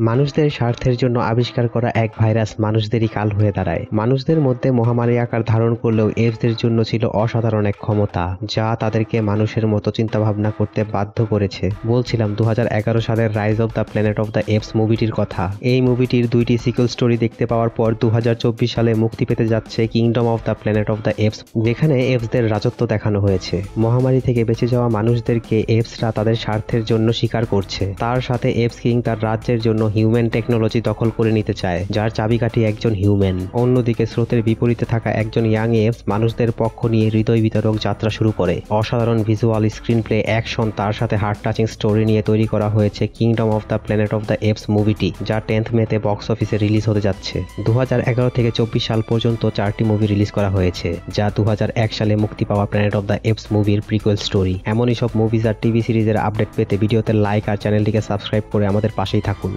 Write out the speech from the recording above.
মানুষদের স্বার্থের জন্য আবিষ্কার করা এক ভাইরাস মানুষদেরই কাল হয়ে দাঁড়ায়। মানুষদের মধ্যে মহামারী আকার ধারণ করলেও এপসদের জন্য ছিল অসাধারণ এক ক্ষমতা, যা তাদেরকে মানুষের মতো চিন্তাভাবনা করতে বাধ্য করেছে। বলছিলাম 2011 সালের rise of the planet of the apes মুভিটির কথা। এই মুভিটির দুইটি সিকুয়েল স্টোরি দেখতে পাওয়ার পর 2024 সালে মুক্তি পেতে যাচ্ছে kingdom of the planet of the apps, যেখানে এপসদের রাজত্ব দেখানো হয়েছে। মহামারী থেকে বেঁচে যাওয়া মানুষদেরকে এপসরা তাদের স্বার্থের জন্য শিকার করছে। তার সাথে এপস কিং তার রাজ্যের জন্য হিউম্যান টেকনোলজি দখল করে নিতে চায়, যার চাবিকাঠি একজন হিউম্যান। অন্যদিকে স্রোতের বিপরীতে থাকা একজন ইয়াং এপস মানুষদের পক্ষ নিয়ে হৃদয় বিতরক যাত্রা শুরু করে। অসাধারণ ভিজুয়াল, স্ক্রিন প্লে, অ্যাকশন, তার সাথে হার্ট টাচিং স্টোরি নিয়ে তৈরি করা হয়েছে kingdom of the planet of the apes মুভিটি, যা 10th মেতে বক্স অফিসে রিলিজ হতে যাচ্ছে। 2011 থেকে 24 সাল পর্যন্ত 4টি মুভি রিলিজ করা হয়েছে, যা 2001 সালে মুক্তি পাওয়া প্ল্যানেট অফ দ্য এপস মুভির প্রিকুয়েল স্টোরি। এমনই সব মুভিজ আর টিভি সিরিজের আপডেট পেতে ভিডিওতে লাইক আর চ্যানেলটিকে সাবস্ক্রাইব করে আমাদের পাশেই থাকুন।